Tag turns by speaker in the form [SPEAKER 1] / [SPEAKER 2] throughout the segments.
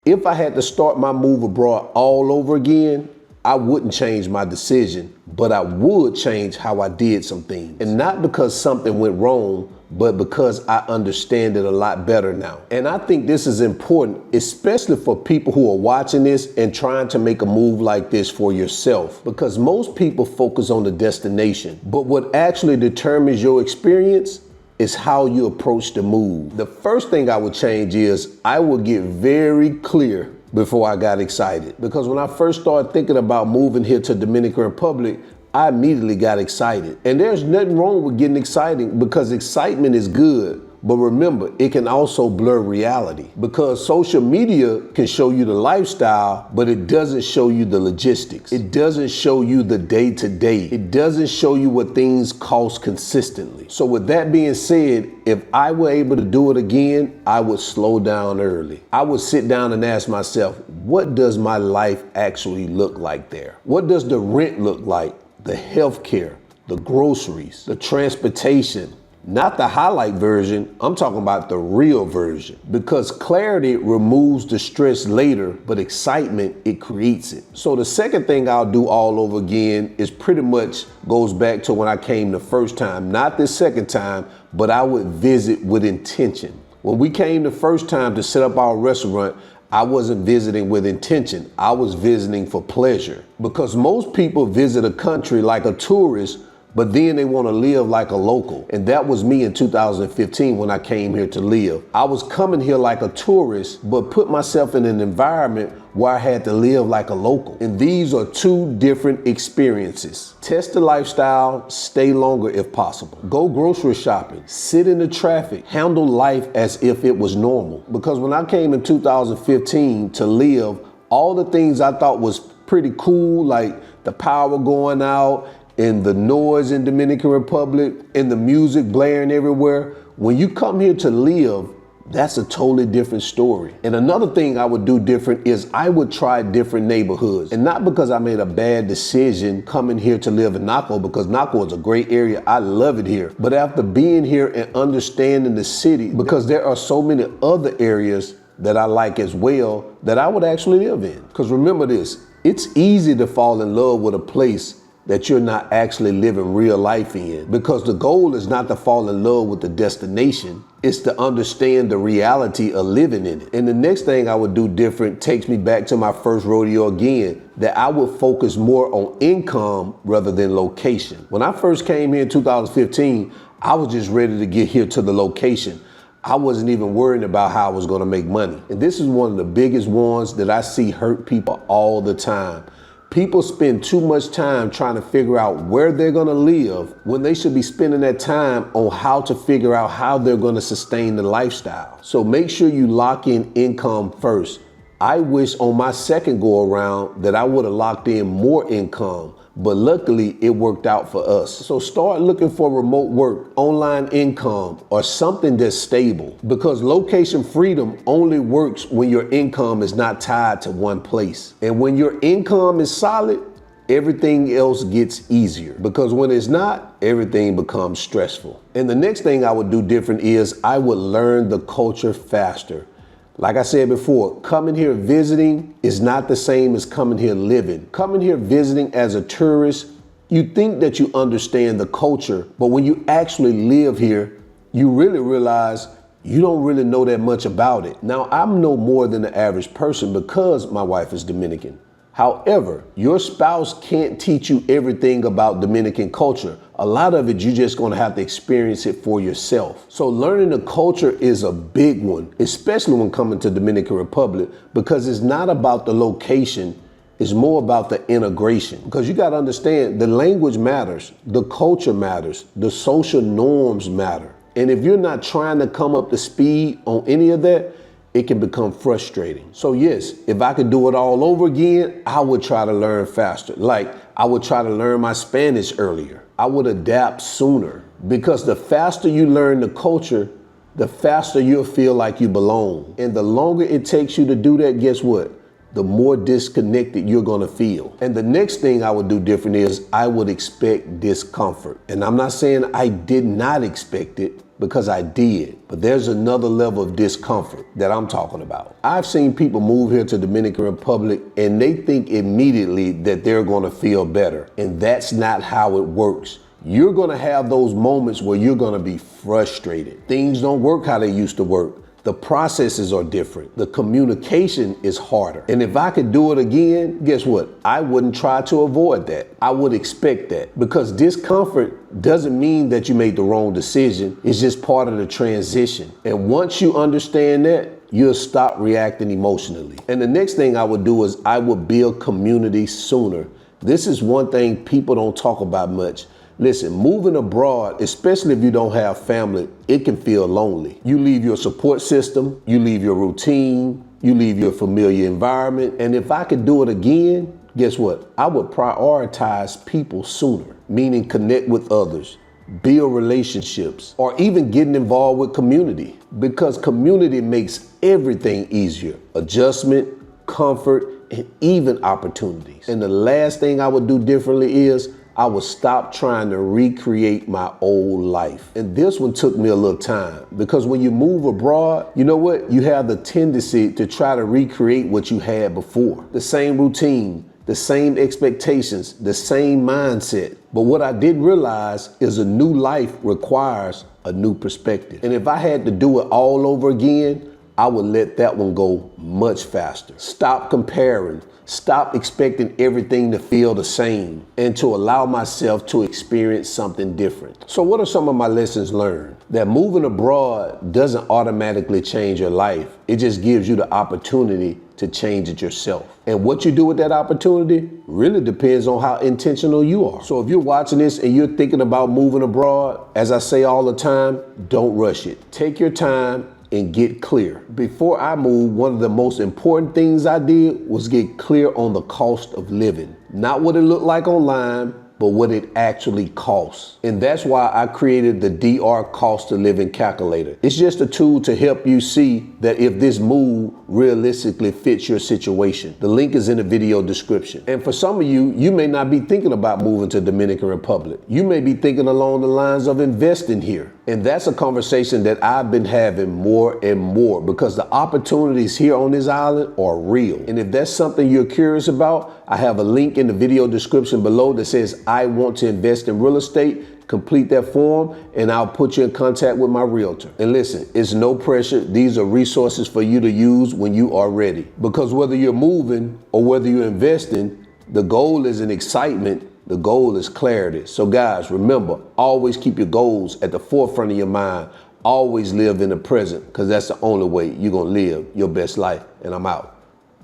[SPEAKER 1] If I had to start my move abroad all over again, I wouldn't change my decision, but I would change how I did some things. And not because something went wrong, but because I understand it a lot better now. And I think this is important, especially for people who are watching this and trying to make a move like this for yourself, because most people focus on the destination, but what actually determines your experience is how you approach the move. The first thing I would change is I would get very clear before I got excited. Because when I first started thinking about moving here to Dominican Republic, I immediately got excited. And there's nothing wrong with getting excited because excitement is good. But remember, it can also blur reality because social media can show you the lifestyle, but it doesn't show you the logistics. It doesn't show you the day-to-day. It doesn't show you what things cost consistently. So with that being said, if I were able to do it again, I would slow down early. I would sit down and ask myself, what does my life actually look like there? What does the rent look like? The healthcare, the groceries, the transportation. Not the highlight version, I'm talking about the real version. Because clarity removes the stress later, but excitement, it creates it. So the second thing I'll do all over again is pretty much goes back to when I came the first time. Not the second time, but I would visit with intention. When we came the first time to set up our restaurant, I wasn't visiting with intention. I was visiting for pleasure. Because most people visit a country like a tourist, but then they want to live like a local. And that was me in 2015 when I came here to live. I was coming here like a tourist, but put myself in an environment where I had to live like a local. And these are two different experiences. Test the lifestyle, stay longer if possible. Go grocery shopping, sit in the traffic, handle life as if it was normal. Because when I came in 2015 to live, all the things I thought was pretty cool, like the power going out, and the noise in Dominican Republic, and the music blaring everywhere. When you come here to live, that's a totally different story. And another thing I would do different is I would try different neighborhoods. And not because I made a bad decision coming here to live in Naco, because Naco is a great area. I love it here. But after being here and understanding the city, because there are so many other areas that I like as well that I would actually live in. Because remember this, it's easy to fall in love with a place that you're not actually living real life in, because the goal is not to fall in love with the destination, it's to understand the reality of living in it. And the next thing I would do different takes me back to my first rodeo again, that I would focus more on income rather than location. When I first came here in 2015, I was just ready to get here to the location. I wasn't even worrying about how I was gonna make money. And this is one of the biggest ones that I see hurt people all the time. People spend too much time trying to figure out where they're gonna live when they should be spending that time on how to figure out how they're gonna sustain the lifestyle. So make sure you lock in income first. I wish on my second go around that I would have locked in more income, but luckily it worked out for us. So start looking for remote work, online income, or something that's stable, because location freedom only works when your income is not tied to one place. And when your income is solid, everything else gets easier, because when it's not, everything becomes stressful. And the next thing I would do different is I would learn the culture faster. Like I said before, coming here visiting is not the same as coming here living. Coming here visiting as a tourist, you think that you understand the culture, but when you actually live here, you really realize you don't really know that much about it. Now, I'm no more than the average person because my wife is Dominican. However, your spouse can't teach you everything about Dominican culture. A lot of it, you're just gonna have to experience it for yourself. So learning the culture is a big one, especially when coming to Dominican Republic, because it's not about the location, it's more about the integration. Because you gotta understand, the language matters, the culture matters, the social norms matter. And if you're not trying to come up to speed on any of that, it can become frustrating. So yes, if I could do it all over again, I would try to learn faster. Like, I would try to learn my Spanish earlier. I would adapt sooner, because the faster you learn the culture, the faster you'll feel like you belong. And the longer it takes you to do that, guess what? The more disconnected you're gonna feel. And the next thing I would do different is I would expect discomfort. And I'm not saying I did not expect it, because I did. But there's another level of discomfort that I'm talking about. I've seen people move here to Dominican Republic and they think immediately that they're gonna feel better. And that's not how it works. You're gonna have those moments where you're gonna be frustrated. Things don't work how they used to work. The processes are different. The communication is harder. And if I could do it again, guess what? I wouldn't try to avoid that. I would expect that, because discomfort doesn't mean that you made the wrong decision. It's just part of the transition. And once you understand that, you'll stop reacting emotionally. And the next thing I would do is I would build community sooner. This is one thing people don't talk about much. Listen, moving abroad, especially if you don't have family, it can feel lonely. You leave your support system, you leave your routine, you leave your familiar environment. And if I could do it again, guess what? I would prioritize people sooner, meaning connect with others, build relationships, or even getting involved with community, because community makes everything easier. Adjustment, comfort, and even opportunities. And the last thing I would do differently is I would stop trying to recreate my old life. And this one took me a little time, because when you move abroad, you know what? You have the tendency to try to recreate what you had before. The same routine, the same expectations, the same mindset. But what I didn't realize is a new life requires a new perspective. And if I had to do it all over again, I would let that one go much faster. Stop comparing. Stop expecting everything to feel the same, and to allow myself to experience something different. So what are some of my lessons learned? That moving abroad doesn't automatically change your life. It just gives you the opportunity to change it yourself. And what you do with that opportunity really depends on how intentional you are. So if you're watching this and you're thinking about moving abroad, as I say all the time, don't rush it. Take your time and get clear. Before I moved, one of the most important things I did was get clear on the cost of living. Not what it looked like online, but what it actually costs. And that's why I created the DR Cost of Living Calculator. It's just a tool to help you see that if this move realistically fits your situation. The link is in the video description. And for some of you, you may not be thinking about moving to Dominican Republic. You may be thinking along the lines of investing here. And that's a conversation that I've been having more and more, because the opportunities here on this island are real. And if that's something you're curious about, I have a link in the video description below that says I want to invest in real estate. Complete that form and I'll put you in contact with my realtor. And listen, it's no pressure. These are resources for you to use when you are ready. Because whether you're moving or whether you're investing, the goal isn't excitement. The goal is clarity. So guys, remember, always keep your goals at the forefront of your mind. Always live in the present, because that's the only way you're gonna live your best life. And I'm out.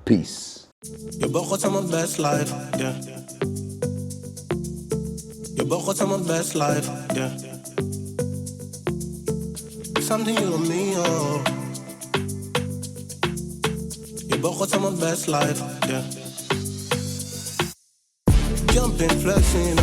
[SPEAKER 1] Peace.
[SPEAKER 2] Je begon aan mijn best life, yeah. Je begon aan mijn best life, yeah. Something you and me, oh. Je begon aan mijn best life, yeah. Jumping, flexing,